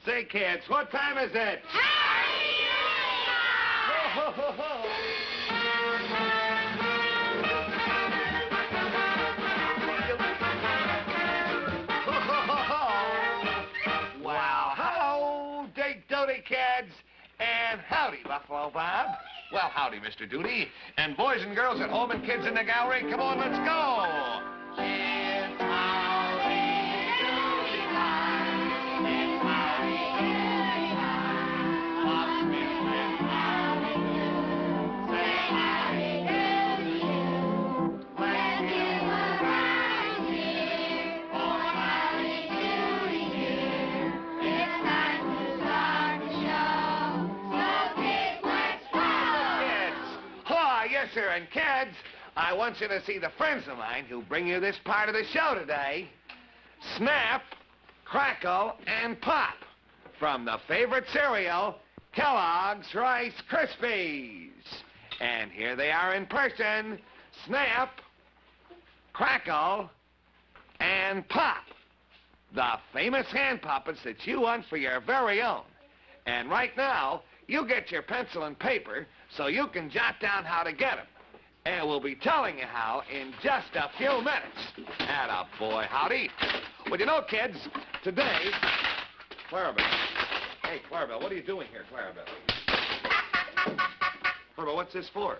Say, kids, what time is it? Ho, ho, ho, ho. Well, howdy, Doody, kids, and howdy, Buffalo Bob. Well, howdy, Mr. Doody. And boys and girls at home and kids in the gallery, come on, let's go. It's howdy, Doody time. It's howdy, Doody time. Bob Smith and howdy, Doody. Say howdy, Doody. When you arrive here, oh, howdy, Doody here. It's time to start the show. So kids, let's go. Kids. Oh, yes, sir. And kids, I want you to see the friends of mine who bring you this part of the show today. Snap, Crackle, and Pop from the favorite cereal, Kellogg's Rice Krispies. And here they are in person, Snap, Crackle, and Pop, the famous hand puppets that you want for your very own. And right now, you get your pencil and paper so you can jot down how to get them. And we'll be telling you how in just a few minutes. Attaboy, howdy. Well, you know, kids, today... Clarabelle. Hey, Clarabelle, what are you doing here, Clarabelle? Clarabelle, what's this for?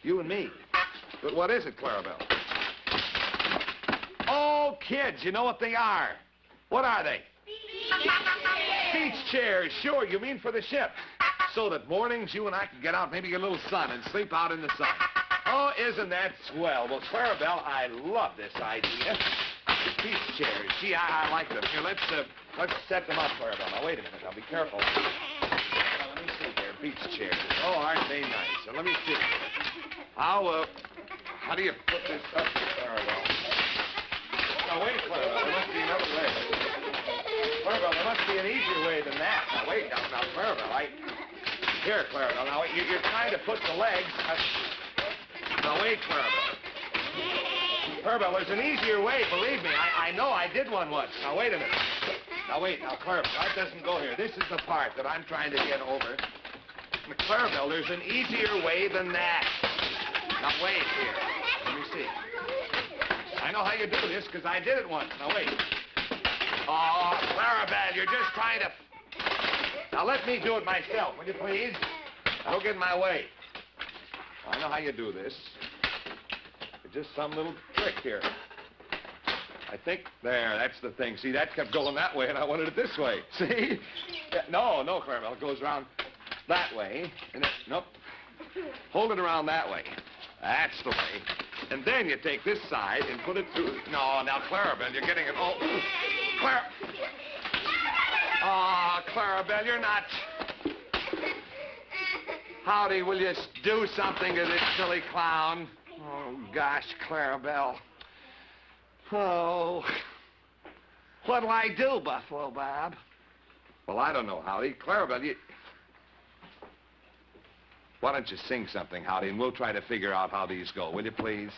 You and me. But what is it, Clarabelle? Oh, kids, you know what they are. What are they? Beach chairs, sure, you mean for the ship. So that mornings you and I can get out, maybe get a little sun, and sleep out in the sun. Oh, isn't that swell? Well, Clarabelle, I love this idea. Beach chairs. Gee, I like them. Here, let's set them up, Clarabelle. Now, wait a minute. Now, be careful. Now, let me see here. Beach chairs. Oh, aren't they nice? Now, let me see. How do you put this up, Clarabelle? Now, wait, Clarabelle. There must be another way. Clarabelle, there must be an easier way than that. Now, wait. Now, Clarabelle, Here, Clarabelle, now you're trying to put the legs... Now, wait, Clarabelle. Clarabelle, there's an easier way, believe me. I know I did one once. Now, wait a minute. Now, wait. Now, Clarabelle, that doesn't go here. This is the part that I'm trying to get over. Clarabelle, there's an easier way than that. Now, wait here. Let me see. I know how you do this, because I did it once. Now, wait. Oh, Clarabelle, you're just trying to... Now, let me do it myself, will you please? Don't get in my way. I know how you do this. It's just some little trick here. I think, there, that's the thing. See, that kept going that way, and I wanted it this way. See? Yeah, no, Clarabelle, it goes around that way. And then, nope. Hold it around that way. That's the way. And then you take this side and put it through... No, now, Clarabelle, you're getting it all... Oh, Clarabelle, you're not... Howdy, will you do something to this silly clown? Oh, gosh, Clarabelle. Oh. What'll I do, Buffalo Bob? Well, I don't know, Howdy. Clarabelle, you... Why don't you sing something, Howdy, and we'll try to figure out how these go, will you, please?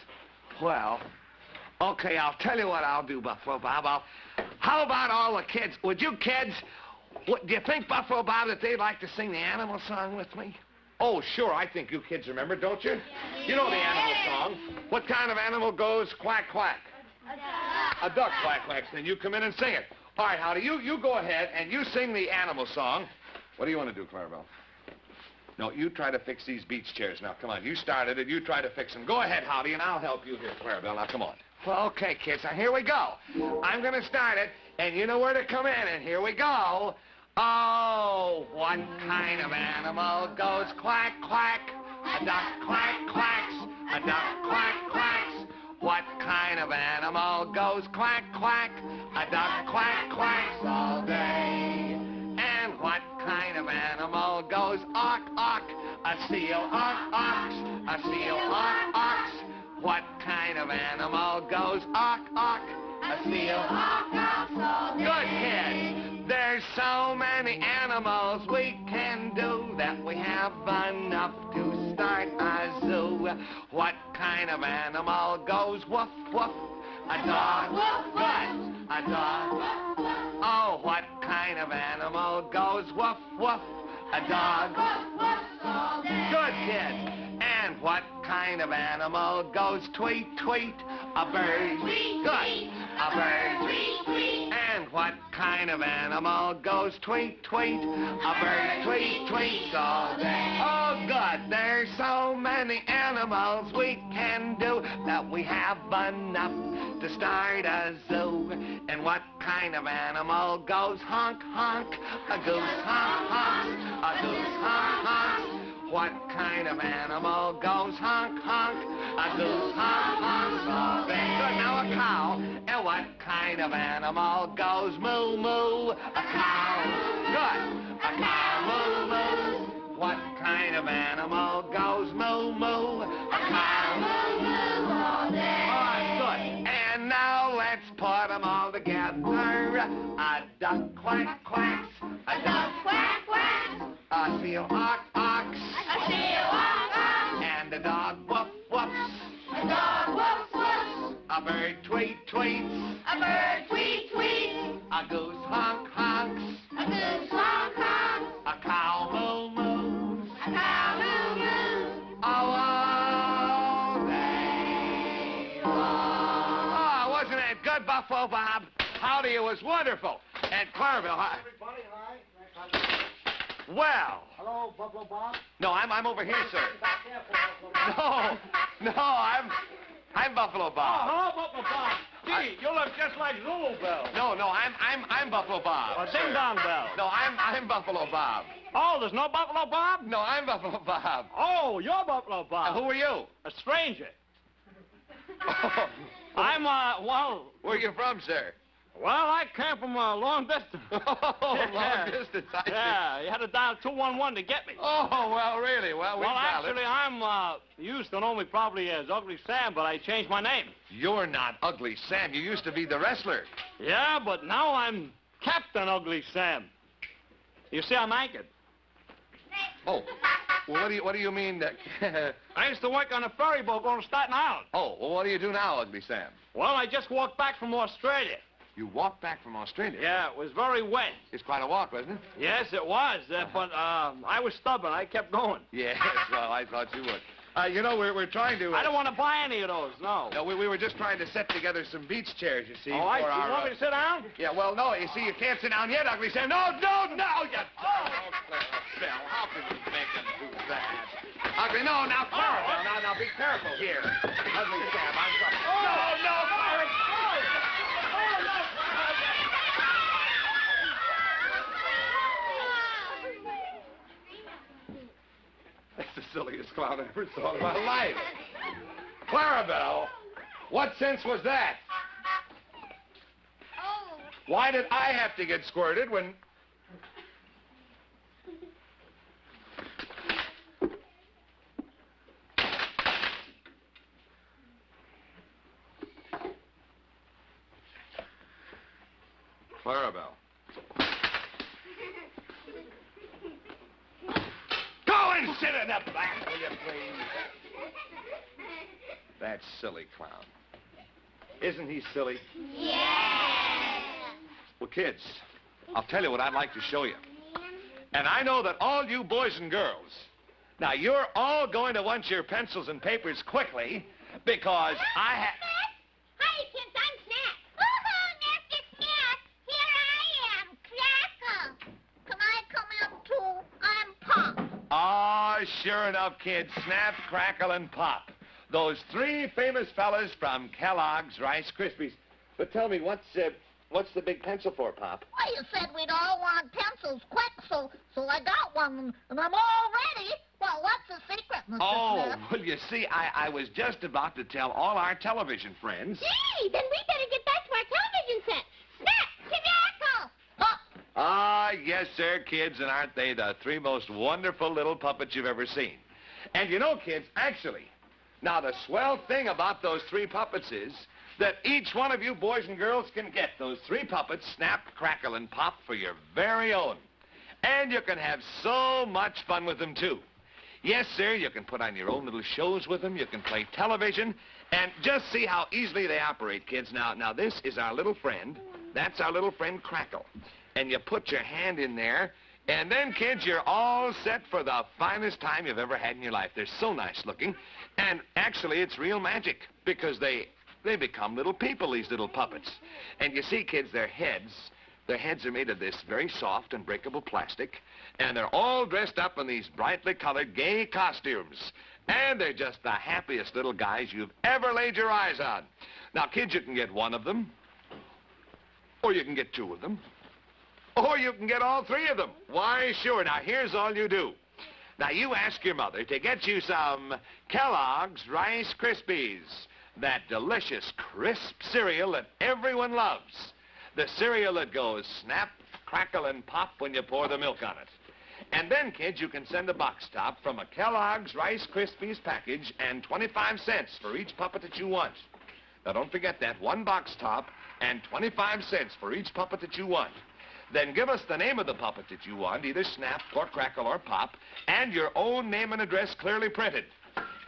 Well, okay, I'll tell you what I'll do, Buffalo Bob. How about all the kids? Would you kids... do you think, Buffalo Bob, that they'd like to sing the animal song with me? Oh, sure, I think you kids remember, don't you? You know the animal song. What kind of animal goes quack, quack? A duck quack, quacks. Then you come in and sing it. All right, Howdy, you go ahead and you sing the animal song. What do you want to do, Clarabelle? No, you try to fix these beach chairs. Now, come on, you started it. You try to fix them. Go ahead, Howdy, and I'll help you here, Clarabelle. Now, come on. Well, okay, kids, now here we go. I'm going to start it, and you know where to come in, and here we go. Oh, what kind of animal goes quack, quack? A duck quack, quacks. A duck quack, quacks. What kind of animal goes quack, quack? A duck quack, quacks all day. And what kind of animal goes awk, awk? A seal awk, awks. A seal awk, awks. What kind of animal goes awk, awk? A seal awk, awks all day. Good, kids. There's so many animals we can do that we have enough to start a zoo. What kind of animal goes woof, woof? A dog. Woof, woof. A dog. Woof, woof. Oh, what kind of animal goes woof, woof? A dog. Woof, woof, all day. Good, kids. And what kind of animal goes tweet, tweet? A bird. Tweet, Good. tweet. A bird. Tweet, tweet. And what kind of animal goes tweet, tweet? A bird. Tweet, tweet all day. Oh, good. There's so many animals we can do that we have enough to start a zoo. And what kind of animal goes honk, honk? A goose honk, honk. A goose honk, honk. What kind of animal goes honk, honk? A goose honk, honk all day. Good, now a cow. And what kind of animal goes moo, moo? A cow. Good. A cow, moo, moo. What kind of animal goes moo, moo? A cow. Moo, moo, all day. All right, good. And now let's put them all together. A duck quack, quacks. A duck quack, quack. A seal, ox, ox. A seal, ox, ox. And a dog, woof, whoops. A dog, woof, woof. A bird, tweet, tweets. A bird, tweet, tweet. A goose, honk, honks. A goose, honk, honk. A cow, moo, moos. A cow, moo, moo. All day long. Oh, wasn't it good, Buffalo Bob? Howdy, it was wonderful. And Clarabelle, hi. Everybody, hi. Well. Hello, Buffalo Bob. No, I'm over here, sir. Back there for Buffalo Bob. No, I'm Buffalo Bob. Hello, Buffalo Bob. Gee, you look just like Zulu Bell. No, I'm Buffalo Bob. Or sir. Ding Dong Bell. No, I'm Buffalo Bob. Oh, there's no Buffalo Bob? No, I'm Buffalo Bob. Oh, you're Buffalo Bob. Who are you? A stranger. I'm, well, Where are you from, sir? I came from a long distance. Long distance, I see. Yeah, you had to dial 211 to get me. Oh, well, really? Well, we dialed it. Actually, you used to know me probably as Ugly Sam, but I changed my name. You're not Ugly Sam. You used to be the wrestler. Yeah, but now I'm Captain Ugly Sam. You see, I'm anchored. Oh, well, what do you mean that... I used to work on a ferry boat going to Staten Island. Oh, well, what do you do now, Ugly Sam? Well, I just walked back from Australia. You walked back from Australia? Yeah, it was very wet. It's quite a walk, wasn't it? Yes, it was, but I was stubborn. I kept going. Yes, well, I thought you would. You know, we're trying to... I don't want to buy any of those, no. No, we were just trying to set together some beach chairs, you see, Oh, I see. for our... You want me to sit down? Yeah, well, no, you see, you can't sit down yet, Ugly Sam. No, you... Oh, Clarabelle, how can you make him do that? Ugly, no, now, Clarabelle, now, be careful here. Ugly Sam, I'm sorry. No, Clarabelle! That's the silliest clown I ever saw in my life. Clarabelle, what sense was that? Oh. Why did I have to get squirted when... Clarabelle. Go and sit in the back, will you, please? That silly clown. Isn't he silly? Yeah. Well, kids, I'll tell you what I'd like to show you. And I know that all you boys and girls, now you're all going to want your pencils and papers quickly because I have... Hi, kids, I'm Snap. Woohoo, Mr. Snap. Here I am, Crackle. Can I come out too? I'm Pop. Ah, sure enough, kids, Snap, Crackle, and Pop. Those three famous fellas from Kellogg's Rice Krispies. But tell me, what's the big pencil for, Pop? Well, you said we'd all want pencils quick, so I got one, and I'm all ready. Well, what's the secret, Mr. Oh, Snap? well, you see, I was just about to tell all our television friends. Gee, then we better get back to our television set. Snap, Tobacco. Ah, yes, sir, kids, and aren't they the three most wonderful little puppets you've ever seen? And you know, kids, actually, now the swell thing about those three puppets is that each one of you boys and girls can get those three puppets, Snap, Crackle, and Pop, for your very own. And you can have so much fun with them, too. Yes, sir, you can put on your own little shows with them. You can play television. And just see how easily they operate, kids. Now, this is our little friend. That's our little friend, Crackle. and you put your hand in there, and then, kids, you're all set for the finest time you've ever had in your life. They're so nice looking, and actually it's real magic because they become little people, these little puppets. And you see, kids, their heads are made of this very soft and breakable plastic, and they're all dressed up in these brightly colored, gay costumes. And they're just the happiest little guys you've ever laid your eyes on. Now, kids, you can get one of them, or you can get two of them, or you can get all three of them. Why, sure. Now, here's all you do. Now, you ask your mother to get you some Kellogg's Rice Krispies, that delicious, crisp cereal that everyone loves. The cereal that goes snap, crackle, and pop when you pour the milk on it. And then, kids, you can send a box top from a Kellogg's Rice Krispies package and 25 cents for each puppet that you want. Now, don't forget that. One box top and 25 cents for each puppet that you want. Then give us the name of the puppet that you want, either Snap or Crackle or Pop, and your own name and address clearly printed.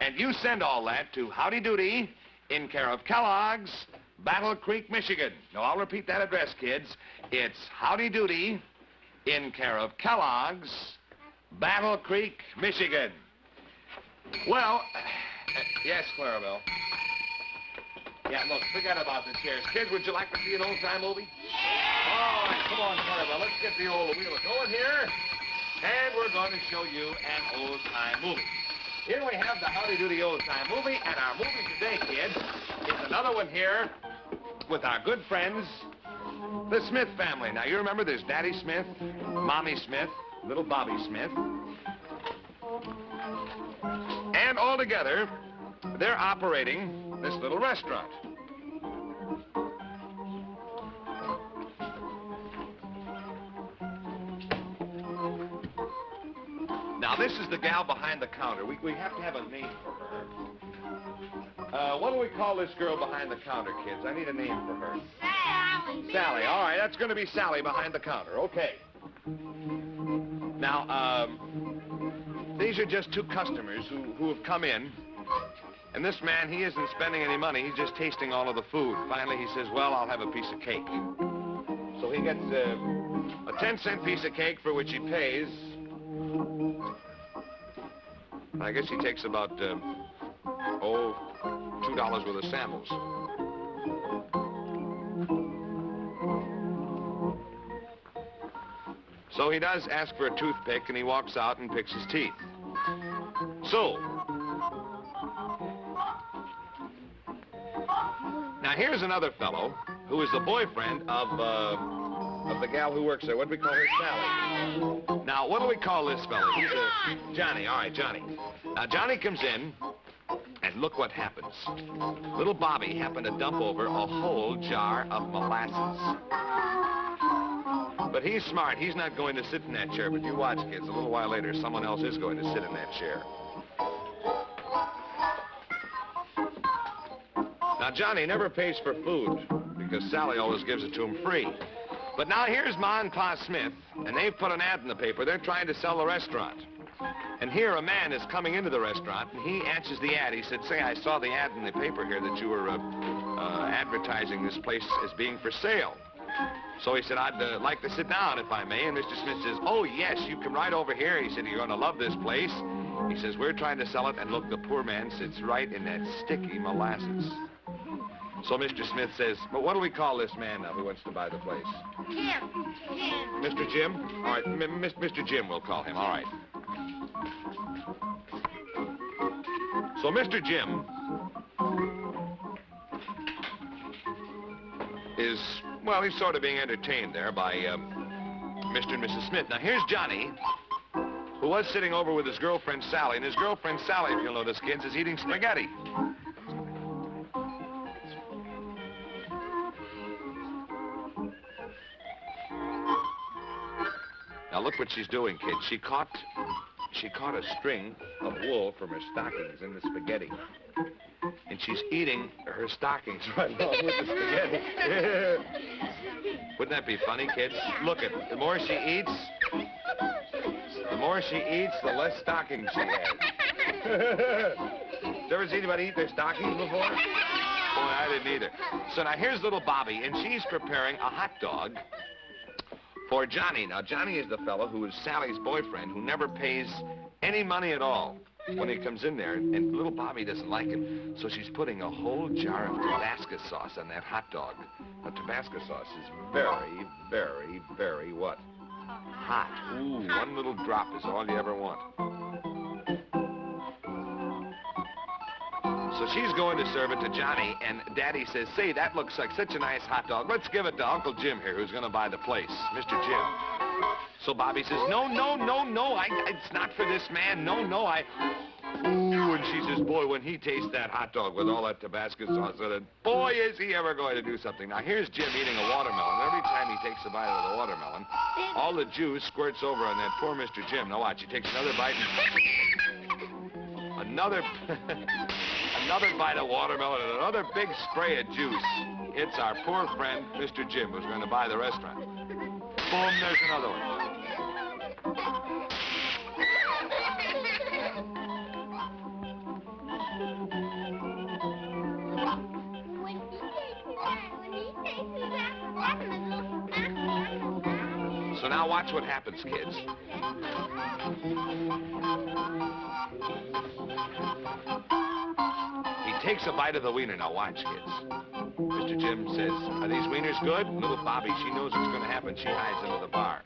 And you send all that to Howdy Doody, in care of Kellogg's, Battle Creek, Michigan. Now, I'll repeat that address, kids. It's Howdy Doody, in care of Kellogg's, Battle Creek, Michigan. Well, yes, Clarabelle. Yeah, look, forget about the chairs. Kids, would you like to see an old-time movie? Yeah! All right, come on, Clarabelle. Let's get the old wheel going here. And we're going to show you an old-time movie. Here we have the Howdy Doody old-time movie, and our movie today, kids, is another one here with our good friends, the Smith family. Now, you remember there's Daddy Smith, Mommy Smith, little Bobby Smith. And all together, they're operating this little restaurant. Now, this is the gal behind the counter. We have to have a name for her. What do we call this girl behind the counter, kids? I need a name for her. Sally. Sally. All right, that's going to be Sally behind the counter. Okay. Now, these are just two customers who have come in. And this man, he isn't spending any money. He's just tasting all of the food. Finally, he says, well, I'll have a piece of cake. So he gets a 10-cent piece of cake for which he pays. I guess he takes about, $2 worth of samples. So he does ask for a toothpick, and he walks out and picks his teeth. So, now here's another fellow who is the boyfriend of the gal who works there. What do we call her? Sally. Now, what do we call this fellow? He's Johnny. All right, Johnny. Now, Johnny comes in, and look what happens. Little Bobby happened to dump over a whole jar of molasses. But he's smart. He's not going to sit in that chair. But you watch, kids. A little while later, someone else is going to sit in that chair. Now, Johnny never pays for food because Sally always gives it to him free. But now here's Ma and Pa Smith, and they've put an ad in the paper. They're trying to sell the restaurant. And here a man is coming into the restaurant, and he answers the ad. He said, say, I saw the ad in the paper here that you were advertising this place as being for sale. So he said, I'd like to sit down, if I may. And Mr. Smith says, oh, yes, you come right over here. He said, you're going to love this place. He says, we're trying to sell it. And look, the poor man sits right in that sticky molasses. So Mr. Smith says, well, what do we call this man now who wants to buy the place? Jim. Mr. Jim? All right, Mr. Jim, we'll call him. All right. So Mr. Jim is, well, he's sort of being entertained there by Mr. and Mrs. Smith. Now, here's Johnny, who was sitting over with his girlfriend, Sally. And his girlfriend, Sally, if you'll notice, kids, is eating spaghetti. Now, look what she's doing, kids. She caught a string of wool from her stockings in the spaghetti. And she's eating her stockings right along with the spaghetti. Wouldn't that be funny, kids? Look at the more she eats, the less stockings she has. Did you ever see anybody eat their stockings before? Boy, I didn't either. So now here's little Bobby, and she's preparing a hot dog for Johnny. Now, Johnny is the fellow who is Sally's boyfriend who never pays any money at all when he comes in there. And little Bobby doesn't like him, so she's putting a whole jar of Tabasco sauce on that hot dog. Now, Tabasco sauce is very, very, very what? Hot. Ooh, one little drop is all you ever want. So she's going to serve it to Johnny, and Daddy says, say, that looks like such a nice hot dog. Let's give it to Uncle Jim here, who's going to buy the place, Mr. Jim. So Bobby says, no, it's not for this man. No, Ooh, and she says, boy, when he tastes that hot dog with all that Tabasco sauce in it, boy, is he ever going to do something. Now, here's Jim eating a watermelon. Every time he takes a bite of the watermelon, all the juice squirts over on that poor Mr. Jim. Now, watch, he takes another bite and... another bite of watermelon and another big spray of juice. It's our poor friend, Mr. Jim, who's going to buy the restaurant. Boom, there's another one. So now watch what happens, kids. He takes a bite of the wiener. Now watch, kids. Mr. Jim says, are these wieners good? Little Bobby, she knows what's going to happen. She hides under the bar.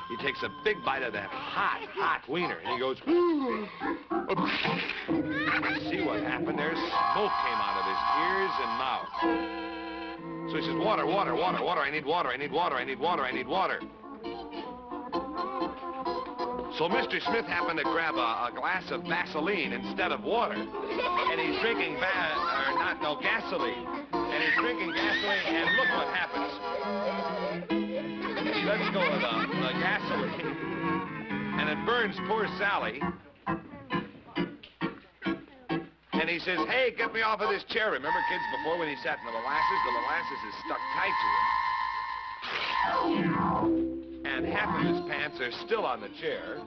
He takes a big bite of that hot wiener, and he goes, see what happened? There's smoke came out of his ears and mouth. So he says, water, I need water. So Mr. Smith happened to grab a glass of Vaseline instead of water. And he's drinking gasoline. And he's drinking gasoline, and look what happens. He lets go of the gasoline, and it burns poor Sally. And he says, hey, get me off of this chair. Remember, kids, before when he sat in the molasses is stuck tight to him. And half of his pants are still on the chair.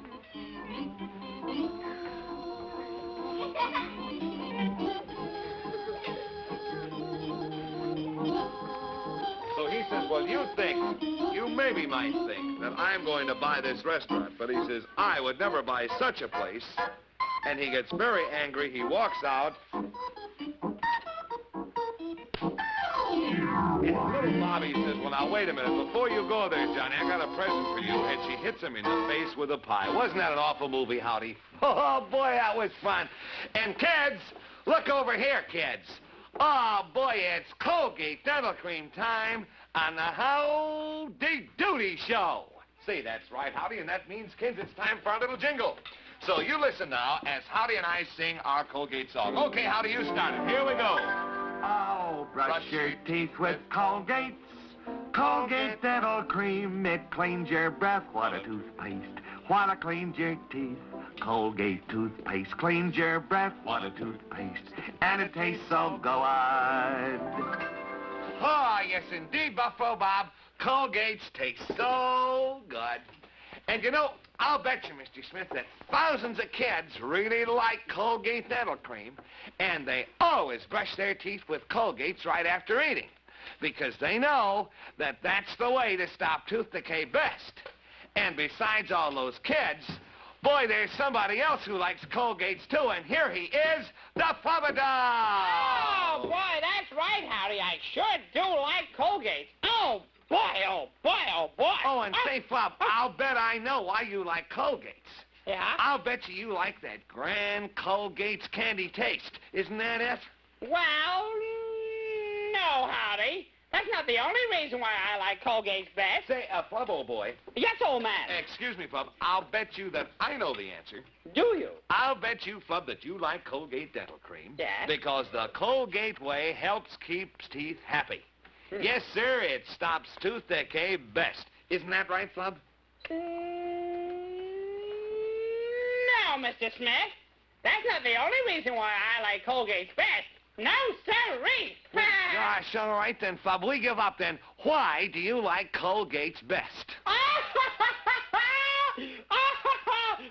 So he says, well, you maybe might think that I'm going to buy this restaurant. But he says, I would never buy such a place. And he gets very angry. He walks out. And little Bobby says, well, now, wait a minute. Before you go there, Johnny, I got a present for you. And she hits him in the face with a pie. Wasn't that an awful movie, Howdy? Oh, boy, that was fun. And kids, look over here, kids. Oh, boy, it's Colgate Dental Cream time on the Howdy Doody show. See, that's right, Howdy, and that means, kids, it's time for our little jingle. So you listen now as Howdy and I sing our Colgate song. Okay, Howdy, you start it. Here we go. Oh, brush your teeth with Colgate. Colgate Dental Cream, it cleans your breath. What a toothpaste. What a cleans your teeth. Colgate toothpaste cleans your breath. What a toothpaste. And it tastes so good. Oh, yes, indeed, Buffalo Bob. Colgate's taste so good. And you know, I'll bet you, Mr. Smith, that thousands of kids really like Colgate Dental Cream, and they always brush their teeth with Colgates right after eating, because they know that that's the way to stop tooth decay best. And besides all those kids, boy, there's somebody else who likes Colgates, too, and here he is, the Flubber Dog! Oh, boy, that's right, Howdy. I sure do like Colgate. Oh, boy, oh, boy, oh, boy. Oh, and say, Flub, I'll bet I know why you like Colgates. Yeah? I'll bet you like that grand Colgate's candy taste. Isn't that it? Well, no, Howdy. That's not the only reason why I like Colgate's best. Say, Flub, old boy. Yes, old man. Excuse me, Flub. I'll bet you that I know the answer. Do you? I'll bet you, Flub, that you like Colgate Dental Cream. Yes? Because the Colgate way helps keep teeth happy. Yes, sir, it stops tooth decay best. Isn't that right, Flub? No, Mr. Smith. That's not the only reason why I like Colgate's best. No, sirree. Well, gosh, all right then, Flub. We give up then. Why do you like Colgate's best?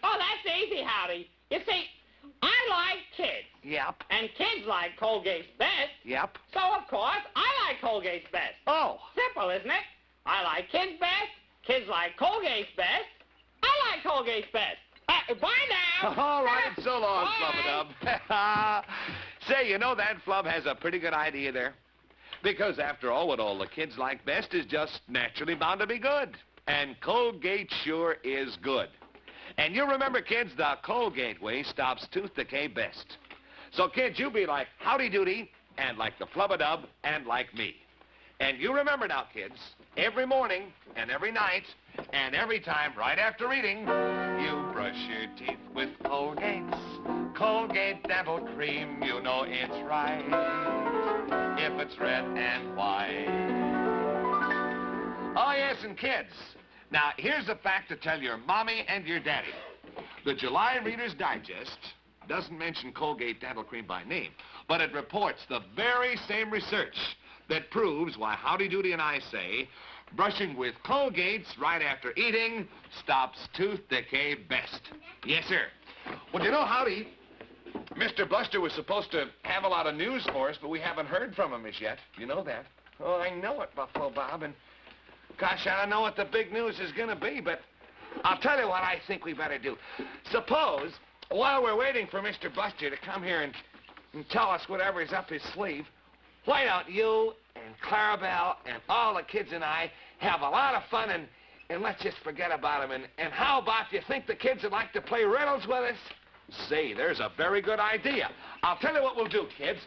Oh, that's easy, Howdy. You see, I like kids. Yep. And kids like Colgate's best. Yep. So, of course, I like Colgate's best. Oh. Simple, isn't it? I like kids best, kids like Colgate's best. I like Colgate's best. Bye now. All right, so long, Bye. Flub-a-Dub. Say, you know that Flub has a pretty good idea there. Because after all, what all the kids like best is just naturally bound to be good. And Colgate sure is good. And you remember, kids, the Colgate way stops tooth decay best. So, kids, you be like Howdy Doody, and like the Flub-a-Dub, and like me. And you remember now, kids, every morning and every night and every time right after eating, you brush your teeth with Colgate's Colgate Dental Cream. You know it's right if it's red and white. Oh, yes, and kids, now here's a fact to tell your mommy and your daddy. The July Reader's Digest doesn't mention Colgate Dental Cream by name, but it reports the very same research that proves why Howdy Doody and I say brushing with Colgate's right after eating stops tooth decay best. Yes, sir. Well, you know, Howdy, Mr. Buster was supposed to have a lot of news for us, but we haven't heard from him as yet. You know that? Oh, I know it, Buffalo Bob, and gosh, I don't know what the big news is going to be, but I'll tell you what I think we better do. Suppose, while we're waiting for Mr. Buster to come here and tell us whatever's up his sleeve, why don't you and Clarabelle and all the kids and I have a lot of fun and let's just forget about him. And how about, you think the kids would like to play riddles with us? Say, there's a very good idea. I'll tell you what we'll do, kids.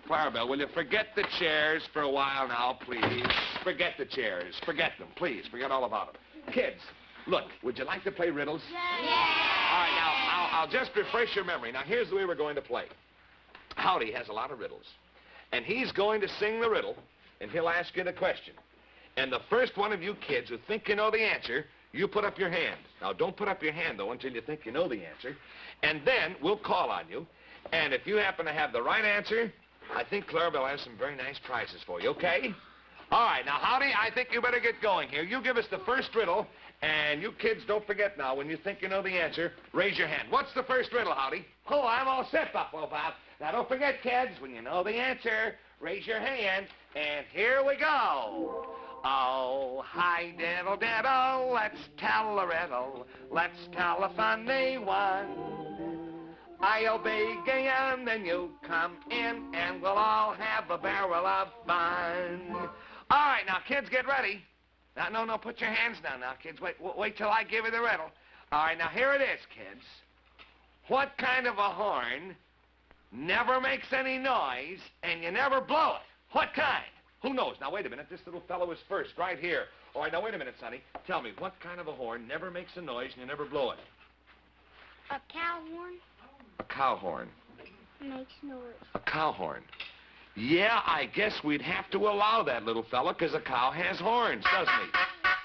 Clarabelle, will you forget the chairs for a while now, please? Forget the chairs. Forget them, please. Forget all about them. Kids, look, would you like to play riddles? Yeah. All right, now, I'll just refresh your memory. Now, here's the way we're going to play. Howdy has a lot of riddles. And he's going to sing the riddle, and he'll ask you the question. And the first one of you kids who think you know the answer, you put up your hand. Now, don't put up your hand, though, until you think you know the answer. And then we'll call on you. And if you happen to have the right answer, I think Clarabelle has some very nice prizes for you, okay? All right, now, Howdy, I think you better get going here. You give us the first riddle, and you kids don't forget now, when you think you know the answer, raise your hand. What's the first riddle, Howdy? Oh, I'm all set, Buffalo Bob. Now, don't forget, kids, when you know the answer, raise your hand, and here we go. Oh, hi, diddle, diddle, let's tell a riddle. Let's tell a funny one. I'll begin, then you come in, and we'll all have a barrel of fun. All right, now, kids, get ready. Now, no, put your hands down now, kids. Wait till I give you the riddle. All right, now, here it is, kids. What kind of a horn never makes any noise, and you never blow it? What kind? Who knows? Now, wait a minute. This little fellow is first, right here. All right, now, wait a minute, Sonny. Tell me, what kind of a horn never makes a noise, and you never blow it? A cow horn A cow horn. makes noise. A cow horn. Yeah, I guess we'd have to allow that, little fella, because a cow has horns, doesn't he?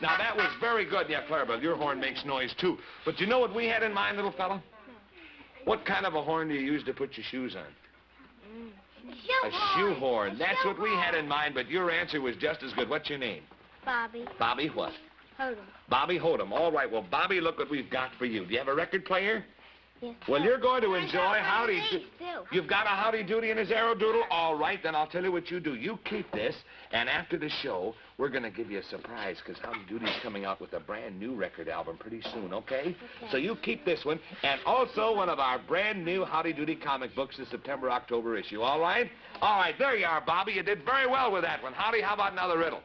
Now, that was very good. Yeah, Clarabelle, your horn makes noise, too. But you know what we had in mind, little fella? What kind of a horn do you use to put your shoes on? A shoe horn. That's what we had in mind, but your answer was just as good. What's your name? Bobby. Bobby what? Hodem. Bobby Hodem. All right, well, Bobby, look what we've got for you. Do you have a record player? Yes. Well, you're going to enjoy Howdy. Too. You've got a Howdy Doody and his Aerodoodle? All right, then I'll tell you what you do. You keep this, and after the show, we're going to give you a surprise, because Howdy Doody's coming out with a brand new record album pretty soon, okay? So you keep this one, and also one of our brand new Howdy Doody comic books, the September-October issue, all right? All right, there you are, Bobby. You did very well with that one. Howdy, how about another riddle?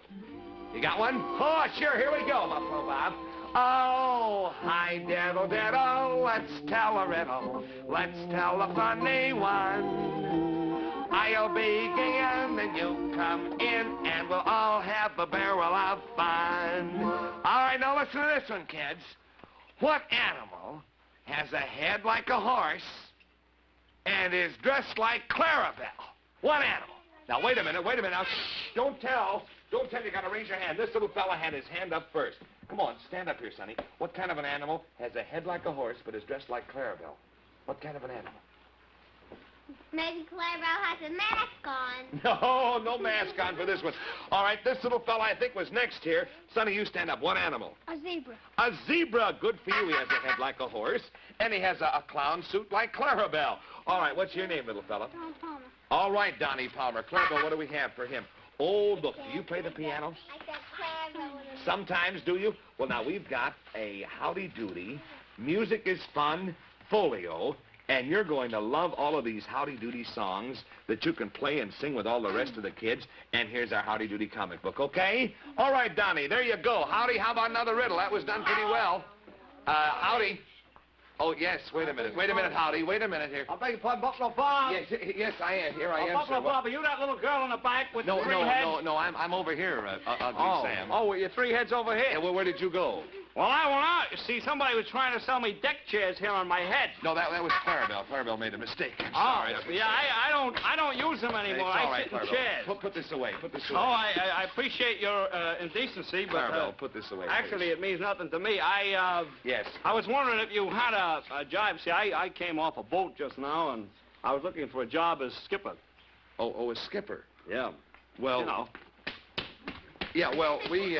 You got one? Oh, sure, here we go, Buffalo Bob. Oh, hi, diddle, diddle, let's tell a riddle. Let's tell a funny one. I'll begin, then you come in, and we'll all have a barrel of fun. All right, now listen to this one, kids. What animal has a head like a horse and is dressed like Clarabelle? What animal? Now, wait a minute. Now, shh, don't tell. Don't tell. You got to raise your hand. This little fella had his hand up first. Come on, stand up here, Sonny. What kind of an animal has a head like a horse but is dressed like Clarabelle? What kind of an animal? Maybe Clarabelle has a mask on. No mask on for this one. All right, this little fella I think was next here. Sonny, you stand up. What animal? A zebra. A zebra. Good for you. He has a head like a horse, and he has a clown suit like Clarabelle. All right, what's your name, little fella? Don Palmer. All right, Donnie Palmer. Clarabelle, what do we have for him? Oh, look, do you play the piano? I said Clarabelle with a Sometimes, do you? Well, now, we've got a Howdy Doody, Music is Fun folio, and you're going to love all of these Howdy Doody songs that you can play and sing with all the rest of the kids. And here's our Howdy Doody comic book, okay? All right, Donnie, there you go. Howdy, how about another riddle? That was done pretty well. Howdy. Oh, yes, wait a minute, Howdy. Wait a minute here. I beg your pardon, Buffalo Bob. Yes, I am. Here I am, Buffalo sir. Bob, are you that little girl in the back with the three heads? No, I'm over here, Ugly Sam. Oh, well, your three heads over here. Yeah, well, where did you go? Well, I went out. You see, somebody was trying to sell me deck chairs here on my head. No, that was Clarabelle. Clarabelle made a mistake. I'm Oh, sorry. yeah, I don't use them anymore. It's all I right, sit in Clarabelle. chairs. Put this away. Oh, I appreciate your indecency, but Clarabelle, put this away. actually, please. it means nothing to me. Yes. I was wondering if you had a job. See, I came off a boat just now, and I was looking for a job as skipper. Oh, a skipper. Yeah. Well, You know, yeah, well, we...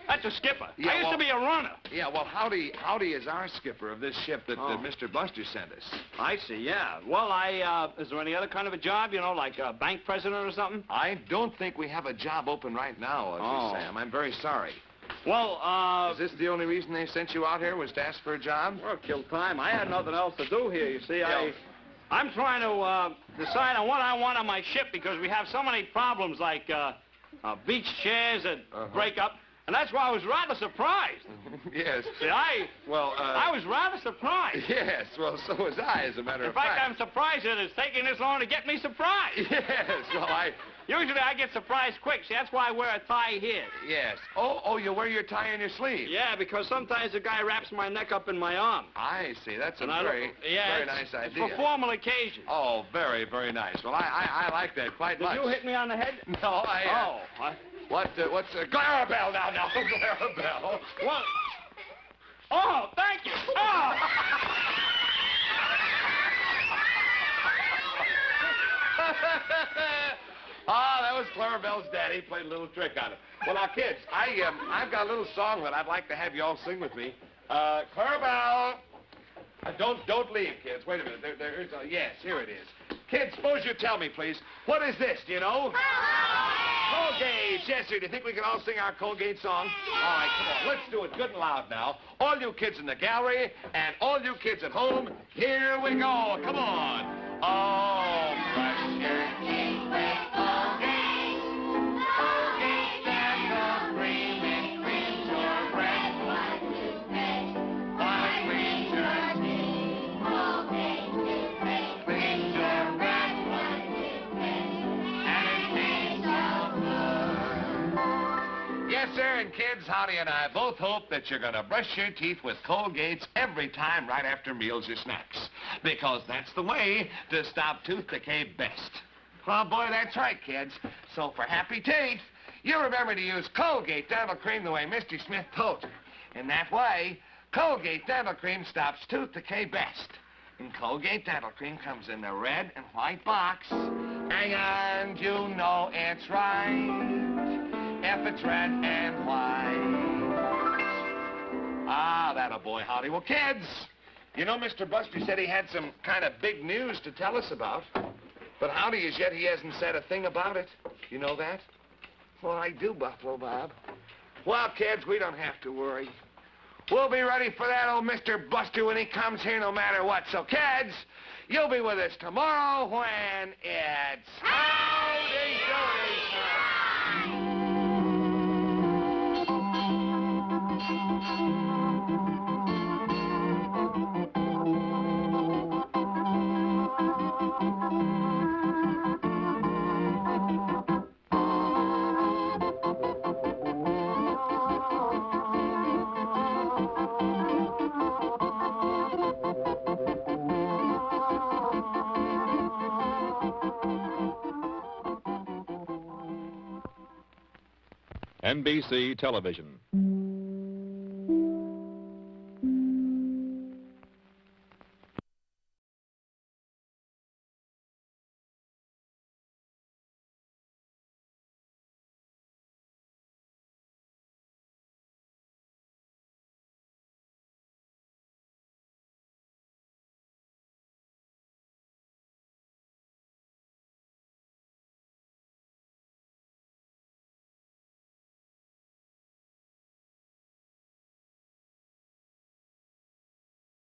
that's a skipper. Yeah, I used well- to be a runner. Yeah, well, Howdy is our skipper of this ship that Mr. Buster sent us. I see, yeah. Well, is there any other kind of a job, you know, like a bank president or something? I don't think we have a job open right now, Ugly Sam. I'm very sorry. Well, Is this the only reason they sent you out here, was to ask for a job? well, kill time. I had nothing else to do here, you see. Yeah. I'm trying to decide on what I want on my ship because we have so many problems like beach chairs that break up. And that's why I was rather surprised. Yes. See, Well, I was rather surprised. Yes, well, so was I, as a matter In of fact, fact. I'm surprised that it's taking this long to get me surprised. Yes, well, Usually I get surprised quick. See, that's why I wear a tie here. Yes. Oh, you wear your tie in your sleeve? Yeah, because sometimes the guy wraps my neck up in my arm. I see. That's a And I don't- very yeah, nice it's idea. for formal occasions. Oh, very, very nice. Well, I like that quite Did much. you hit me on the head? No, What's Clarabelle now, Clarabelle. What? Oh, thank you. Oh. That was Clarabelle's daddy. Played a little trick on it. Well, now, kids, I've got a little song that I'd like to have you all sing with me. Clarabelle, don't leave, kids. Wait a minute. Yes, here it is. Kids, suppose you tell me, please. What is this? Do you know? Colgate. Yes, sir. Do you think we can all sing our Colgate song? All right, come on. Let's do it good and loud now. All you kids in the gallery and all you kids at home, here we go. Come on. Oh, brush your teeth with Colgate. Colgate dental cream. It cleans your breath. Why cleans your teeth? Colgate toothpaste cleans your breath. And it tastes so good. Yes, sir, and kids, Howdy and I both hope that you're going to brush your teeth with Colgates every time right after meals or snacks. Because that's the way to stop tooth decay best. Well, boy, that's right, kids. So for happy teeth, you remember to use Colgate Dental Cream the way Mr. Smith told you. In that way, Colgate Dental Cream stops tooth decay best. And Colgate Dental Cream comes in the red and white box. And you know it's right if it's red and white. Ah, that a boy, Howdy. Well, kids, you know, Mr. Buster said he had some kind of big news to tell us about. But Howdy, as yet, he hasn't said a thing about it. You know that? Well, I do, Buffalo Bob. Well, kids, we don't have to worry. We'll be ready for that old Mr. Buster when he comes here no matter what. So, kids, you'll be with us tomorrow when it's Howdy Doody time. NBC Television.